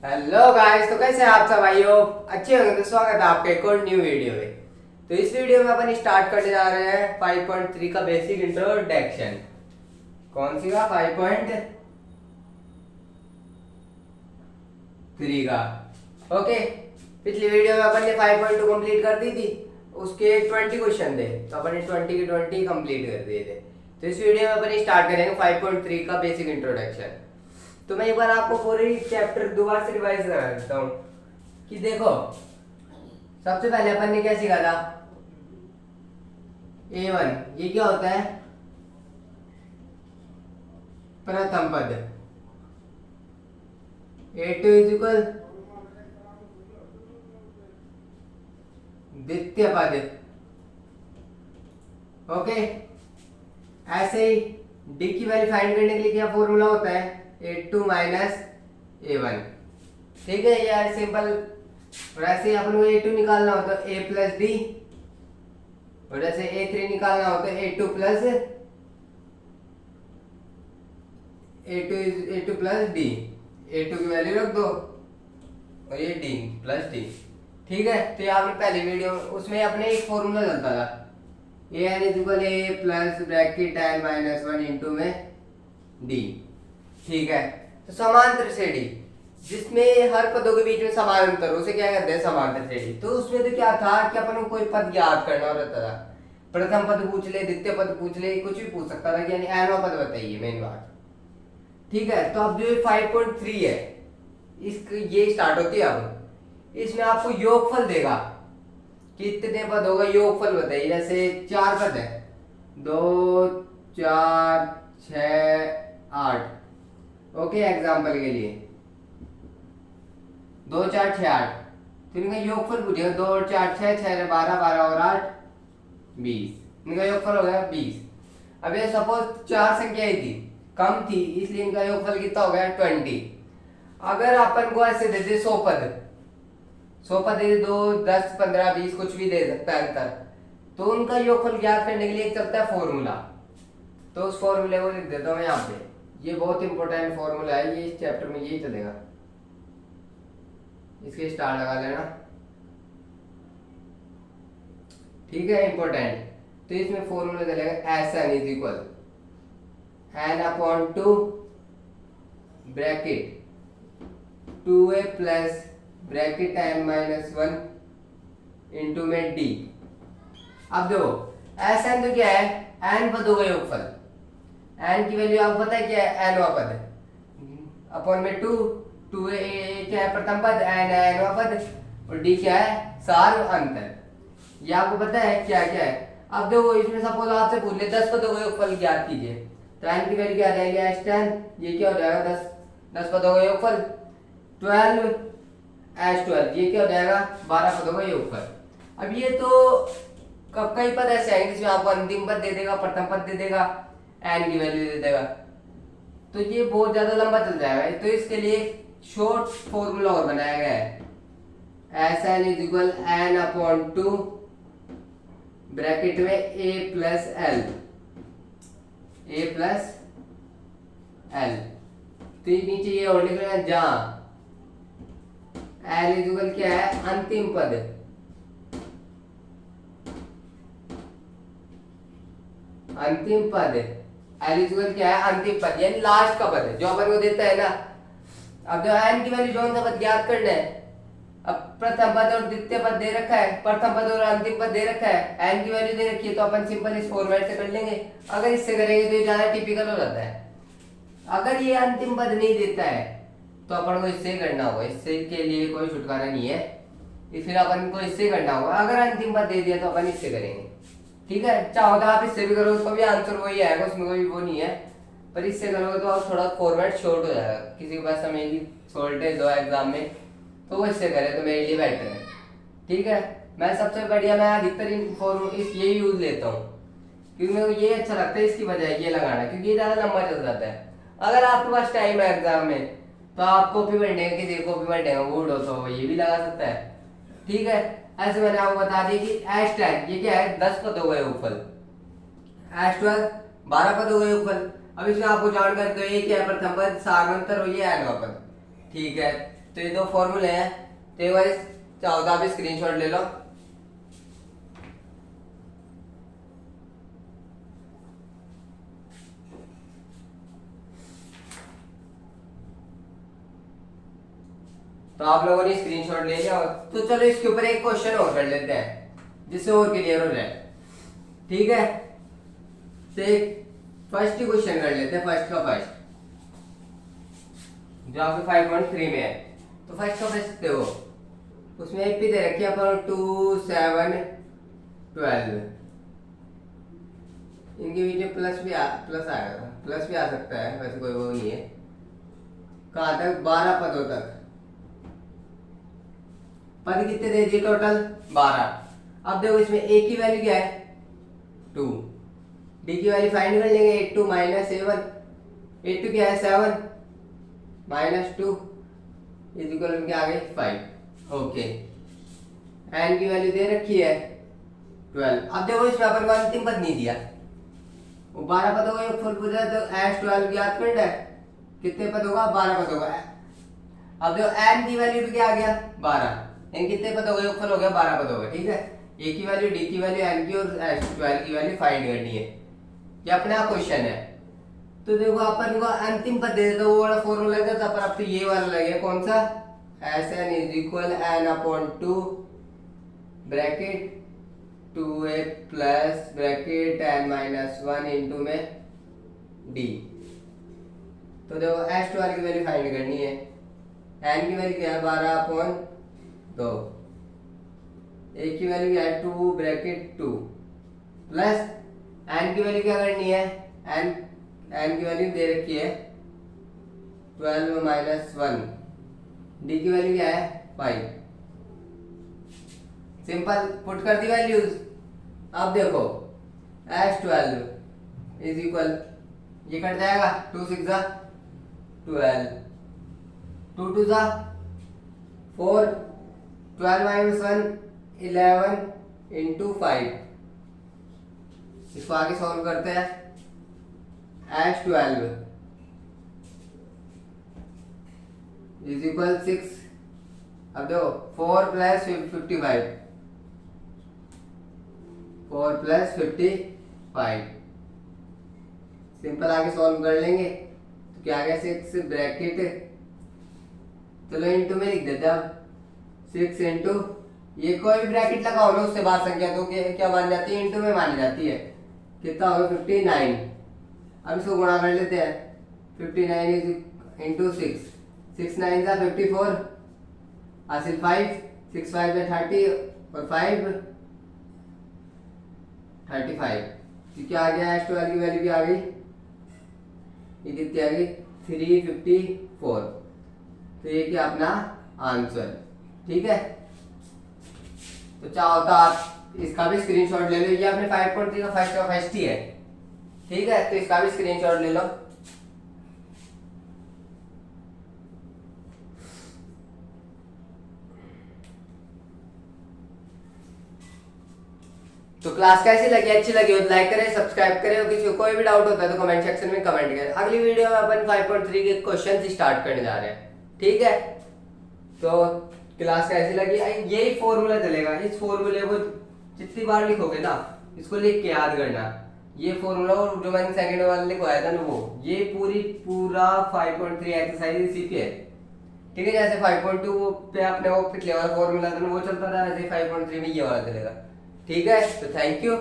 Hello guys, तो कैसे हैं आप सब भाइयों? अच्छे होंगे तो स्वागत है आपके एक और न्यू वीडियो में। तो इस वीडियो में अपन स्टार्ट करने जा रहे हैं 5.3 का बेसिक इंट्रोडक्शन। कौन सी का? 5.3 का। ओके, पिछली वीडियो में अपन ने 5.2 कंप्लीट कर दी थी। उसके 20 क्वेश्चन थे तो अपन ने 20 के 20 कंप्लीट कर दिए थे। तो इस वीडियो में अपन स्टार्ट करेंगे 5.3 का बेसिक इंट्रोडक्शन। तो मैं एक बार आपको पूरी चैप्टर दोबारा से रिवाइज करा देता हूँ कि देखो, सबसे पहले अपन ने क्या सीखा था? A1 ये क्या होता है? प्रथम पद। A2 इज इक्वल द्वितीय पद। ओके, ऐसे ही D की वैल्यू फाइंड करने के लिए क्या फॉर्मूला होता है? A2 minus A1। ठीक है यार, सिंपल। और ऐसे ही अपन को A2 निकालना हो तो A प्लस D, और ऐसे A3 निकालना हो तो A2 प्लस D। A2 की वैल्यू रख दो और ये D प्लस D। ठीक है, तो ये आपने पहले वीडियो उसमें अपने एक फॉर्मूला चलता था, an is equal a plus bracket n minus 1 into में d। ठीक है, तो समांतर श्रेणी जिसमें हर पदों के बीच में समान अंतर हो, उसे क्या कहते हैं? समांतर श्रेणी। तो उसमें तो क्या था कि अपन को कोई पद ज्ञात करना रहता था। प्रथम पद पूछ ले, द्वितीय पद पूछ ले, कुछ भी पूछ सकता था कि यानी nवां पद बताइए, मेन बात। ठीक है, तो अब जो 5.3 है इस ये स्टार्ट होती है। अब इसमें आपको योगफल देगा, कितने पद होगा योगफल बताइए। जैसे 4 पद है, 2 4 6 8। ओके, एग्जाम्पल के लिए 2 4 6 8, तो इनका योगफल पूछेगा। 2 और 4 6, 6 12, 12 और 8 20। इनका योगफल हो गया 20। अब ये सपोज 4 संख्या ही थी, कम थी, इसलिए इनका योगफल कितना हो गया? 20। अगर अपन को ऐसे दे दे 100 पद, 100 पद दे, 2 10 15 20 कुछ भी दे सकता है अंतर, तो उनका योगफल ज्ञात करने के लिए एक चलता है फॉर्मूला। तो उस फॉर्मूले को लिख देता हूं मैं यहाँ पे। ये बहुत इंपॉर्टेंट फॉर्मूला है, ये इस चैप्टर में यही चलेगा। इसके स्टार लगा लेना। ठीक है, इंपॉर्टेंट। तो इसमें फॉर्मूला चलेगा Sn is equal n upon 2 bracket 2a plus bracket n minus 1 into में d। अब देखो Sn तो क्या है? n पदों का योगफल। n की वैल्यू आपको पता है क्या है? nवां पद अपॉन में 2 क्या है? प्रथम पद, n है nवां पद, और d क्या है? सार अंतर। ये आपको पता है क्या क्या है? अब देखो, इसमें सपोज आपसे पूछ ले 10 पदों का योगफल ज्ञात कीजिए, तो n की वैल्यू क्या आ जाएगी? S10। ये क्या हो जाएगा? 10 पदों का योगफल। 12 S12, ये क्या हो जाएगा? 12 पदों का योगफल। अब ये तो कई पद ऐसे आएंगे जिसमें आपको अंतिम पद दे देगा, प्रथम पद दे देगा, n की वैल्यू दे देगा, तो ये बहुत ज्यादा लंबा चल जाएगा। तो इसके लिए शॉर्ट फॉर्मूला और बनाया गया है, Sn is equal n upon 2 bracket में a प्लस l। तो नीचे ये और लिख रहे हैं जहां l इज इक्वल क्या है? अंतिम पद। अंतिम पद l इज इक्वल क्या है? अंतिम पद, यानी लास्ट का पद जो अपन को देता है ना। अब जो n की वैल्यू कौन सा पद ज्ञात करना है? अब प्रथम पद और द्वितीय पद दे रखा है, प्रथम पद और अंतिम पद दे रखा है, n की वैल्यू दे रखी है, तो अपन सिंपल इस फॉर्मेट से कर लेंगे। अगर इससे करेंगे तो ये ज्यादा टिपिकल हो जाता है। अगर ये अंतिम पद नहीं देता है तो अपन को इससे करना होगा, इससे के लिए कोई छुटकारा नहीं है, फिर अपन को इससे करना होगा। अगर अंतिम पद दे दिया तो अपन इससे करेंगे। ठीक है, चाहो तो आप इससे भी करो, उसका भी आंसर वही आएगा, उसमें कोई वो नहीं है, पर इससे करोगे तो आप थोड़ा फॉर्मेट शॉर्ट हो जाएगा। किसी के पास समय की शॉर्टेज हो एग्जाम में तो वो इससे करे तो मेरे लिए बेटर है। ठीक है, मैं सबसे बढ़िया, मैं अधिकतर यही यूज लेता हूँ, क्योंकि मेरे को ये अच्छा लगता है इसकी बजाय ये लगाना, क्योंकि ये ज्यादा लंबा चल जाता है। अगर आपके पास टाइम है एग्जाम में तो आप कॉपी पढ़ने किसी कॉपी पढ़ने का मूड हो तो ये भी लगा सकता है। ठीक है, ऐसे मैंने आपको बता दिया कि S10 ये क्या है? 10 पदों का योगफल। S12 12 पदों का योगफल। अब इसमें आपको जानकारी तो ये क्या है? प्रथम पद, सार अंतर और ये nवां पद। ठीक है, तो ये दो फॉर्मूले हैं, तो एक बार चाहो तो आप स्क्रीनशॉट ले लो। तो आप लोगों ने स्क्रीनशॉट ले लिया। तो चलो इसके ऊपर एक क्वेश्चन और कर लेते हैं जिससे और क्लियर हो जाए, ठीक है। तो एक फर्स्ट ही क्वेश्चन कर लेते हैं, फर्स्ट का फर्स्ट जो आपके 5.3 में है। तो फर्स्ट का फर्स्ट देखो, उसमें एक भी दे रखी है अपन 2 7 12। इनके बीच में प्लस आएगा, प्लस भी आ सकता है, वैसे कोई वो नहीं है। कहाँ तक? 12 पदों तक। पद कितने दे दिए टोटल? 12। अब देखो इसमें a की वैल्यू क्या है? 2। d की वैल्यू फाइंड कर लेंगे। 8 माइनस 7, 8 क्या है? 7 माइनस 2 इज इक्वल क्या आ गई? 5। ओके, n की वैल्यू दे रखी है 12। अब देखो इसमें अपन को अंतिम पद नहीं दिया, वो 12 पद होगा, फुल पूछा है तो s12 याद करना है। कितने पद होगा? 12 पद होगा। अब देखो n की वैल्यू भी क्या आ गया? 12। n कितने पद हो गए? फुल हो गया 12 पद हो गए, ठीक है। a की वैल्यू, d की वैल्यू, n की और s12 की वैल्यू फाइंड करनी है। ये अपना क्वेश्चन है। तो देखो अपन को अंतिम पद दे देता, वो वाला फॉर्मूला है, तो अपन ये वाला लगे कौन सा? Sn is equal n upon 2 bracket 2a plus bracket n minus 1 into में d। तो देखो s12 की वैल्यू फाइंड करनी है। n की वैल्यू क्या है? 12 अपॉन 2। a की वैल्यू क्या है? 2 ब्रैकेट 2 प्लस n की वैल्यू क्या करनी है? n की वैल्यू दे रखी है 12 माइनस 1। d की वैल्यू क्या है? 5। सिंपल पुट कर दी वैल्यूज। अब देखो s12 इज इक्वल, ये कट जाएगा, 2 6 जा 12, 2 2 जा 4, 12 माइनस 1 11 इंटू 5। इसको आगे सॉल्व करते हैं। s12 is equal 6। अब देखो 4 प्लस 55, 4 प्लस 55। सिंपल आगे सॉल्व कर लेंगे तो क्या आ गया? 6 ब्रैकेट, चलो इंटू में लिख देते हैं। अब 6 इंटू, ये कोई भी ब्रैकेट लगाओ ना उससे बाहर संख्या तो क्या मान जाती है? इंटू में मानी जाती है। कितना होगा? 59। अब इसको गुणा कर लेते हैं। 59 इज इंटू 6, 6 9 जा 54, हासिल 5, 6 5 में 30 और 5 35। तो क्या आ गया? s12 की वैल्यू क्या आ गई? ये कितनी आ गई? 354। तो ये क्या अपना आंसर, ठीक है। तो चाहो तो आप इसका भी स्क्रीनशॉट ले लो। ये अपने 5.3 का फर्स्ट ही है, ठीक है। तो इसका भी स्क्रीनशॉट ले लो। तो क्लास कैसी लगी? अच्छी लगी हो तो लाइक करें, सब्सक्राइब करें, और किसी को कोई भी डाउट होता है तो कमेंट सेक्शन में कमेंट करें। अगली वीडियो में अपन 5.3 के क्वेश्चन स्टार्ट करने जा रहे हैं, ठीक है। तो क्लास कैसी लगी? यही फॉर्मूला चलेगा। इस फॉर्मूले को जितनी बार लिखोगे ना, इसको लिख के याद करना। ये फॉर्मूला और जो मैंने सेकंड वाला लिखवाया था ना, वो ये पूरा 5.3 एक्सरसाइज इसी पे है, ठीक है। जैसे 5.2 पे अपने वो पिछले वाला फॉर्मूला था ना वो चलता था, ऐसे 5.3 में ये वाला चलेगा, ठीक है। तो थैंक यू।